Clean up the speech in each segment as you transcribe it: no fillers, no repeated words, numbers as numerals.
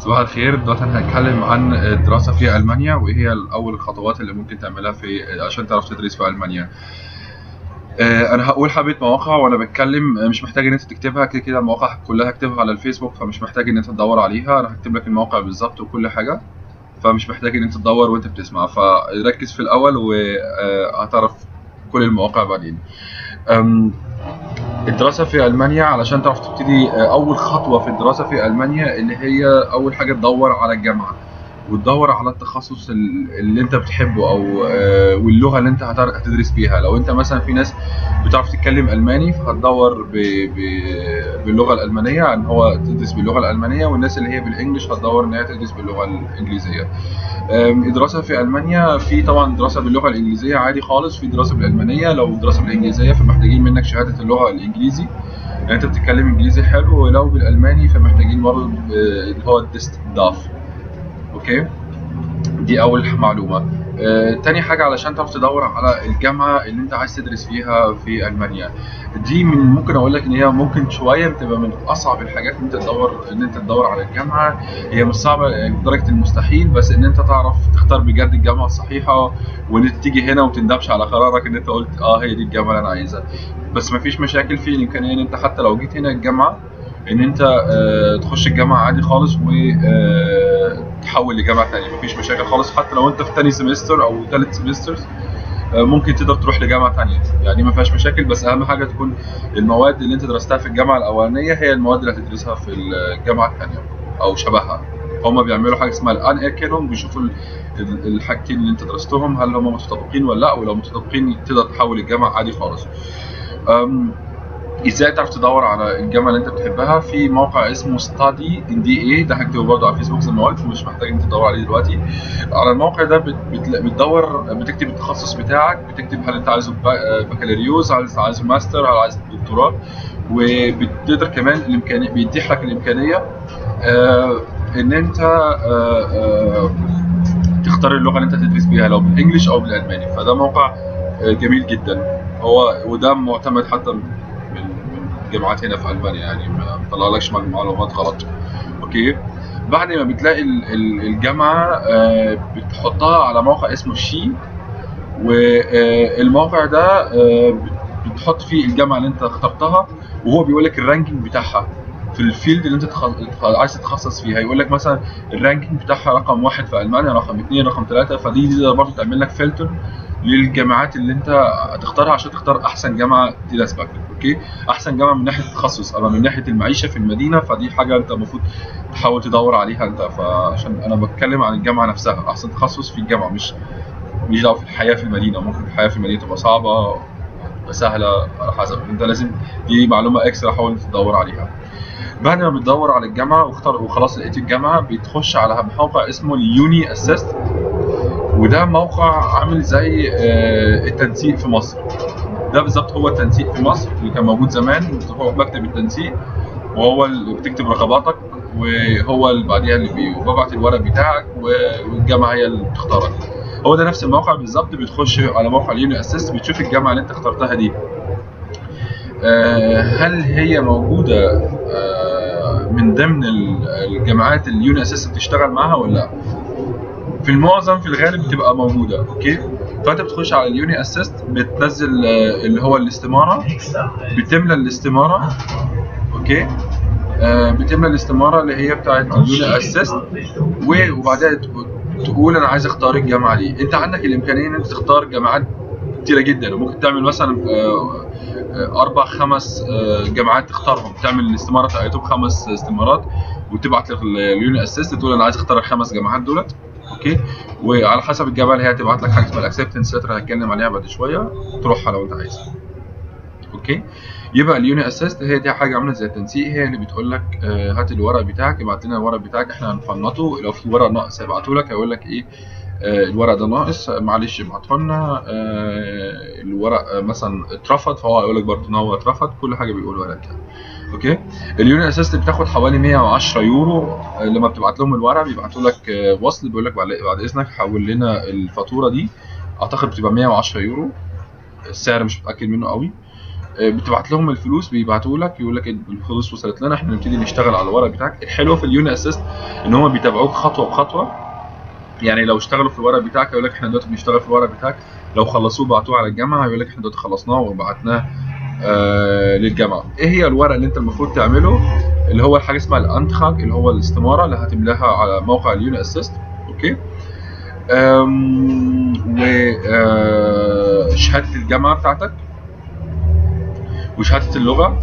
صباح الخير. دلوقتي انا هتكلم عن الدراسة في ألمانيا وإيه هي أول الخطوات اللي ممكن تعملها عشان تعرف تدرس في ألمانيا. أنا هقول حبة مواقع وأنا بتكلم، مش محتاج إن أنت تكتبها، كده كده المواقع كلها هكتبها على الفيسبوك، فمش محتاج إن أنت تدور عليها. أنا هكتب لك الموقع بالظبط وكل حاجة، فمش محتاج إن أنت تدور وأنت بتسمع، فركز في الأول وهتعرف كل المواقع بعدين. أم، الدراسة في ألمانيا علشان تعرف تبتدي، أول خطوة في الدراسة في ألمانيا اللي هي أول حاجة تدور على الجامعة وتدور على التخصص اللي أنت بتحبه أو واللغة اللي أنت هتدرس بيها. لو أنت مثلا في ناس بتعرف تتكلم ألماني فهتدور باللغة الألمانية، عن هو تدرس باللغة الألمانية، والناس اللي هي بالإنجلش هتدور إن هي تدرس باللغة الإنجليزية. الدراسة في ألمانيا في طبعا دراسة باللغة الإنجليزية عادي خالص، في دراسة بالألمانية. لو دراسة بالإنجليزية فمحتاجين منك شهادة اللغة الإنجليزي، يعني أنت بتتكلم إنجليزي حلو، ولو بالألماني فمحتاجين برضه اللي هو الديست داف. أوكي، دي أول معلومة. تاني حاجة علشان تعرف تدور على الجامعة اللي أنت عايز تدرس فيها في ألمانيا، دي ممكن أقول لك إن هي ممكن شوية بتبقى من أصعب الحاجات إن أنت تدور على الجامعة. هي مش صعبة بدرجة المستحيل، بس إن أنت تعرف تختار بجد الجامعة الصحيحة، وإن أنت تيجي هنا ومتندمش على قرارك إن أنت قلت هي دي الجامعة اللي أنا عايزها. بس مفيش مشاكل في الإمكانية إن أنت حتى لو جيت هنا الجامعة ان انت تخش الجامعة عادي خالص وتحول لجامعة تانية، مفيش مشاكل خالص. حتى لو انت في تاني سمستر او تالت سمستر ممكن تقدر تروح لجامعة تانية، يعني ما فيهاش مشاكل. بس اهم حاجة تكون المواد اللي انت درستها في الجامعة الاولانية هي المواد اللي هتدرسها في الجامعة التانية او شبهها. هما بيعملوا حاجة اسمها الان ايركينونج، بيشوفوا الحاجتين اللي انت درستهم هل هما متطابقين ولا لا، ولو متطابقين تقدر تحول الجامعة عادي خالص. ازاي تعرف تدور على الجامعه اللي انت بتحبها؟ في موقع اسمه ستادي ان دي اي، ده هكتبه برضه على الفيسبوك زي ما قلت، مش محتاج انت تدور عليه دلوقتي. على الموقع ده بتدور، بتكتب التخصص بتاعك، بتكتب هل انت عايزه بكالوريوس، هل انت عايزه ماستر، هل عايز دكتوراه، وبتقدر كمان الامكانيه، بيتيح لك الامكانيه ان انت تختار اللغه اللي انت تدرس بيها، لو بالانجلش او بالالماني. فده موقع جميل جدا، وده معتمد حتى من جامعات هنا في ألمانيا، يعني ما طلعلكش معلومات غلط. اوكي، بعد ما بتلاقي الجامعة بتحطها على موقع اسمه شي، والموقع ده بتحط فيه الجامعة اللي انت اخترتها، وهو بيقول لك الرانكينج بتاعها في الفيلد اللي انت عايز تتخصص فيها. يقول لك مثلا الرانكينج بتاعها رقم 1 في ألمانيا، رقم 2، رقم 3. فدي برضه تعمل لك فلتر للجامعات اللي انت هتختارها عشان تختار احسن جامعه تناسبك. اوكي، احسن جامعه من ناحيه التخصص، اما من ناحيه المعيشه في المدينه فدي حاجه انت المفروض تحاول تدور عليها انت. فعشان انا بتكلم عن الجامعه نفسها، احسن تخصص في الجامعه، مش دعوه في الحياه في المدينه. ممكن الحياه في المدينه تبقى صعبه، تبقى سهله، على حسب انت. لازم دي معلومه اكسترا حاول تدور عليها. بعد ما بتدور على الجامعه وخلاص لقيت الجامعه، بتخش على موقع اسمه اليوني اسيست، وده موقع عامل زي التنسيق في مصر. ده بالظبط هو التنسيق في مصر اللي كان موجود زمان، هو مكتب التنسيق، وهو اللي بتكتب رغباتك، وهو اللي بعديها اللي بيبعت الورق بتاعك، والجامعه هي اللي بتختارك. هو ده نفس الموقع بالظبط. بتخش على موقع اليوني اسيست، بتشوف الجامعه اللي انت اخترتها دي هل هي موجوده من ضمن الجامعات اللي اليوني اسيست بتشتغل معاها ولا لا. في المعظم في الغالب بتبقى موجوده. اوكي، فانت بتخش على اليوني اسيست، بتنزل اللي هو الاستماره، بتملى الاستماره. اوكي، بتملى الاستماره اللي هي بتاعت اليوني اسيست، وبعدها تقول انا عايز اختار الجامعه دي. انت عندك الامكانيه ان انت تختار جامعات كتيره جدا، وممكن تعمل مثلا 4-5 جامعات تختارهم، تعمل الاستماره بتاعتهم 5 استمارات، وتبعت لليوني اسيست تقول انا عايز اختار ال5 جامعات دولت. اوكي، وعلى حسب الجامعه اللي هي هتبعت لك حاجه اسمها الاكسبتنس ليتر، هتكلم عليها بعد شويه، تروحها لو انت عايز. اوكي، يبقى اليوني اسيست هي دي حاجه عامله زي التنسيق، هي اللي بتقول لك هات الورق بتاعك، ابعت لنا الورق بتاعك، احنا هنفنطه، لو في ورق ناقص هيبعته لك، هيقول لك ايه الورق ده ناقص، معلش ابعته لنا. الورق مثلا اترفض، فهو هيقول لك برضه ان هو اترفض، كل حاجه بيقولها لك يعني. اوكي، اليوني اسيست بتاخد حوالي 110 يورو. لما بتبعت لهم الورق بيبعتوا لك وصل، بيقول لك بعد اذنك حول لنا الفاتوره دي، اعتقد بتبقى 110 يورو، السعر مش متاكد منه قوي. بتبعت لهم الفلوس، بيبعتوا لك يقول لك الفلوس وصلت لنا، احنا نبتدي نشتغل على الورق بتاعك. الحلو في اليوني اسيست ان هم بيتابعوك خطوه بخطوه، يعني لو اشتغلوا في الورق بتاعك يقول لك احنا دلوقتي بنشتغل في الورق بتاعك، لو خلصوه بعتوه على الجامعه يقول لك احنا دلوقتي خلصناه وبعتناه للجامعه. ايه هي الورق اللي انت المفروض تعمله؟ اللي هو حاجه اسمها الانتخاج، اللي هو الاستماره اللي هتملاها على موقع اليوني اسيست. اوكي. وشهاده الجامعه بتاعتك، وشهاده اللغه.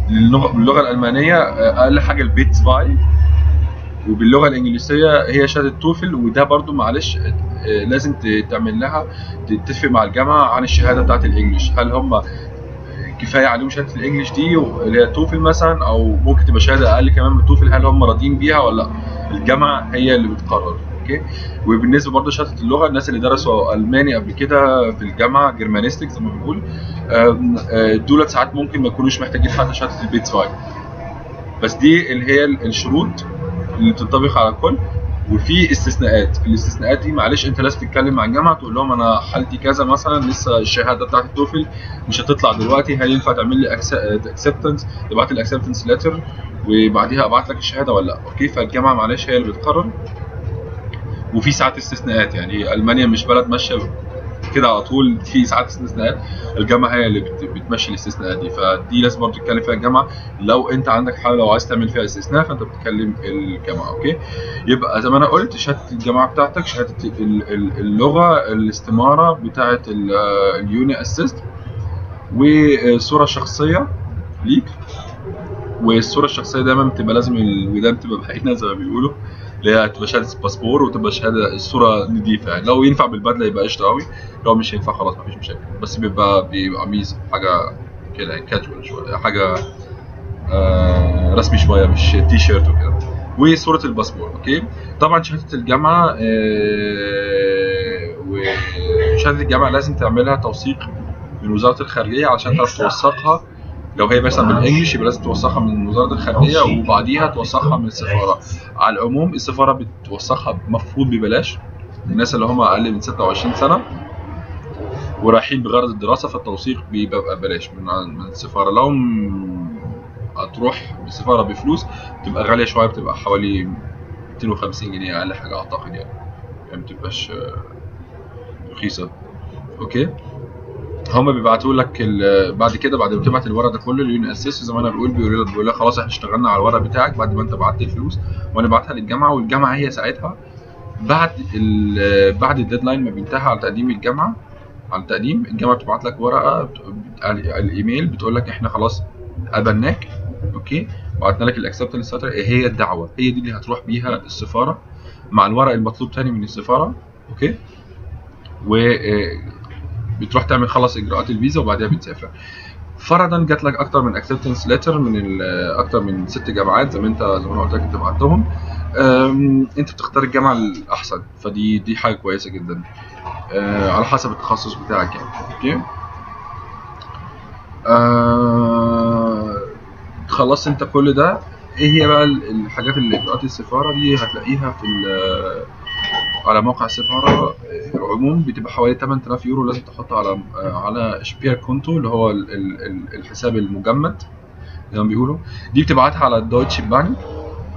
باللغه الالمانيه اقل حاجه البيت 2، وباللغه الانجليزيه هي شهاده توفل. وده برضو معلش لازم تعمل لها تتفق مع الجامعه عن الشهاده بتاعت الانجليش، هل هم كفايه عليهم شهاده الانجليش دي اللي هي توفل مثلا، او ممكن تبقى شهاده اقل كمان من توفل، هل هم راضيين بيها ولا لا؟ الجامعه هي اللي بتقرر. اوكي. وبالنسبه برضو شهاده اللغه، الناس اللي درسوا الماني قبل كده في الجامعه جرمانيستيك زي ما بنقول، دول ساعات ممكن ما يكونوش محتاجين حتى شهاده البيت 2، بس دي اللي هي الشروط اللي بتنطبق على الكل. وفي استثناءات، في الاستثناءات دي معلش انت لازم تتكلم مع الجامعه تقول لهم انا حالتي كذا مثلا، لسه الشهاده بتاعت التوفل مش هتطلع دلوقتي، هل ينفع تعمل لي اكسبتنس، تبعت لي الاكسبتنس ليتر وبعديها ابعت لك الشهاده ولا لا؟ اوكي. فالجامعه معلش هي اللي بتقرر. وفي ساعات استثناءات، يعني المانيا مش بلد ماشيه كده على طول، في ساعات استثناءات الجامعه هي اللي بتمشي الاستثناءات دي، فدي لازم برضه تتكلم فيها الجامعه. لو انت عندك حاجه لو عايز تعمل فيها استثناء فانت بتكلم الجامعه. اوكي. يبقى زي ما انا قلت شهاده الجامعه بتاعتك، شهاده اللغه، الاستماره بتاعه اليوني اسيست، وصوره شخصيه ليك. والصوره الشخصيه دايما بتبقى لازم الودان تبقى باينه زي ما بيقولوا، اللي هي تبقى شهاده باسبور، وتبقى شهاده الصوره نضيفه، يعني لو ينفع بالبدله يبقى قشطه قوي، لو مش ينفع خلاص مفيش مشاكل، بس بيبقى قميص حاجه كده كاجوال شويه، حاجه رسمي شويه مش تي شيرت وكده. وصوره الباسبور. اوكي. طبعا شهاده الجامعه وشهاده الجامعه لازم تعملها توثيق من وزاره الخارجيه عشان تعرف توثقها. لو هي مثلا بالانجلش يبقى لازم توثقها من وزاره الخارجيه، وبعديها توثقها من السفاره. على العموم السفاره بتوثقها مفروض ببلاش، الناس اللي هم اقل من 26 سنه ورايحين بغرض الدراسه، فالتوثيق بيبقى ببلاش من السفاره. لو هتروح بالسفاره بفلوس بتبقى غاليه شويه، بتبقى حوالي 250 جنيه اقل حاجه اعتقد، يعني ما بتبقاش رخيصه. اوكي. هما بيبعتوا لك بعد كده، بعد ما تبعت الورق ده كله لليوني اسيست زي ما انا بقول، بيقول لك خلاص احنا اشتغلنا على الورق بتاعك بعد ما انت بعت الفلوس، وانا بعتها للجامعه. والجامعه هي ساعتها بعد الديدلاين ما بينتهي على تقديم الجامعه، على التقديم الجامعه بتبعت لك ورقه على الايميل بتقول لك احنا خلاص قبلناك. اوكي. بعتنا لك الاكسبتنس ليتر، هي الدعوه، هي دي اللي هتروح بيها السفاره مع الورق المطلوب تاني من السفاره. اوكي. و بتروح تعمل خلص اجراءات الفيزا وبعدها بتسافر. فرضا جات لك اكتر من اكسبتنس ليتر من اكتر من 6 جامعات زي ما انا قلت لك انت بعتهم، انت بتختار الجامعه الاحسن، فدي حاجه كويسه جدا على حسب التخصص بتاعك يعني. اوكي. خلصت انت كل ده. ايه هي بقى الحاجات اللي اجراءات السفاره دي هتلاقيها في على موقع السفاره. العموم بتبقى حوالي 8000 يورو لازم تحطها على شبير كونتو، اللي هو الحساب المجمد زي ما بيقولوا. دي بتبعتها على الدويتش بانك.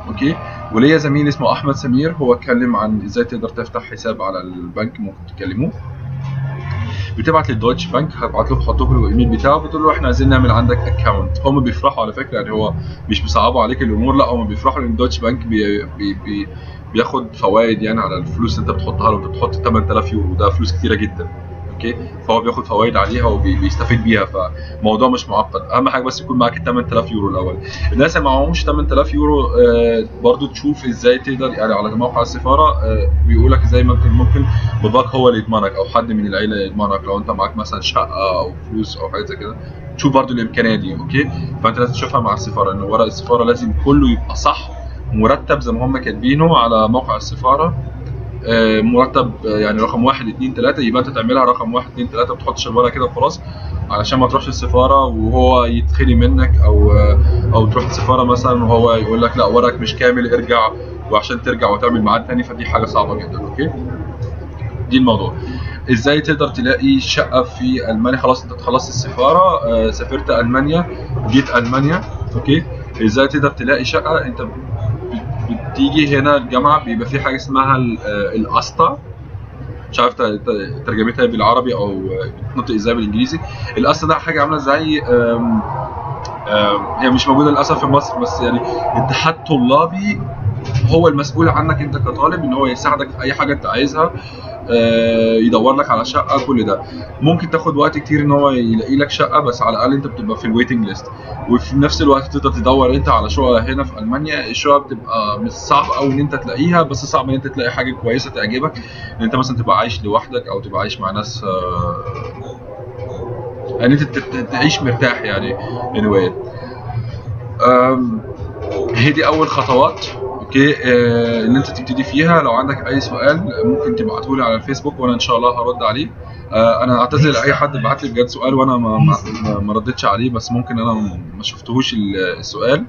اوكي. وليا زميل اسمه احمد سمير هو اتكلم عن ازاي تقدر تفتح حساب على البنك، ممكن تكلموه. بتبعت للدويتش بانك، هتبعت له تحط له الايميل بتاعه، بتقول له احنا عايزين نعمل عندك اكونت. هم بيفرحوا على فكره، يعني هو مش بيصعبوا عليك الامور، لا هم بيفرحوا لان الدويتش بانك بياخد فوائد يعني على الفلوس اللي انت بتحطها له. انت بتحط 8000 يورو، ده فلوس كتيره جدا. اوكي. فهو بياخد فوائد عليها وبيستفيد بيها، فالموضوع مش معقد. اهم حاجه بس يكون معاك ال 8000 يورو الاول. الناس اللي معاهمش 8000 يورو برضو تشوف ازاي تقدر، يعني على موقع السفاره بيقول لك ازاي ممكن باباك هو اللي يضمنك او حد من العيله يضمنك لو انت معاك مثلا شقه او فلوس او حاجه زي كده. تشوف برضو الامكانيه دي. اوكي. فانت لازم تشوفها مع السفاره، ان ورق السفاره لازم كله يبقى صح مرتب زي ما هم كاتبينه على موقع السفاره. مرتب يعني رقم 1 2 3، يبقى انت تعملها رقم 1 2 3، ما تحطش الورقه كده وخلاص علشان ما تروحش السفاره وهو يتخلي منك، او تروح السفاره مثلا وهو يقول لك لا ورقك مش كامل ارجع، وعشان ترجع وتعمل ميعاد تاني، فدي حاجه صعبه جدا. اوكي. دي الموضوع. ازاي تقدر تلاقي شقه في المانيا. خلاص انت خلصت السفاره، سافرت المانيا، جيت المانيا، اوكي. ازاي تقدر تلاقي شقه؟ انت بتيجي هنا الجامعه، بيبقى في حاجه اسمها الاسطى، مش عارف ترجمتها بالعربي او بتنطق ازاي بالانجليزي. الاسطى ده حاجه عامله زي هي مش موجوده للاسف في مصر، بس يعني اتحاد طلابي هو المسؤول عنك انت كطالب، ان هو يساعدك في اي حاجه انت عايزها، يدور لك على شقه. كل ده ممكن تاخد وقت كتير ان هو يلاقي لك شقه، بس على الاقل انت بتبقى في الويتنج ليست. وفي نفس الوقت تقدر تدور انت على شقه هنا في المانيا. الشقه بتبقى مش صعب قوي ان انت تلاقيها، بس صعب ان انت تلاقي حاجه كويسه تعجبك، ان انت مثلا تبقى عايش لوحدك او تبقى عايش مع ناس، يعني انت تعيش مرتاح يعني. anyway هي دي اول خطوات، اوكي. ان انت تبتدي فيها. لو عندك اي سؤال ممكن تبعته لي على الفيسبوك وانا ان شاء الله هرد عليه. انا اعتذر لاي حد بعت لي بجد سؤال وانا ما ردتش عليه، بس ممكن انا ما شفتهوش السؤال،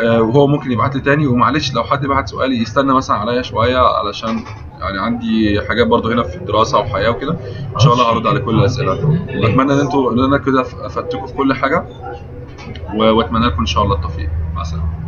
وهو ممكن يبعت لي تاني. ومعلش لو حد بعت سؤال يستنى مثلا عليا شويه، علشان يعني عندي حاجات برضو هنا في الدراسه وحياه وكده. ان شاء الله هرد على كل الاسئله. بتمنى ان انا كده افدتكم في كل حاجه، واتمنى لكم ان شاء الله التوفيق. مع السلامه.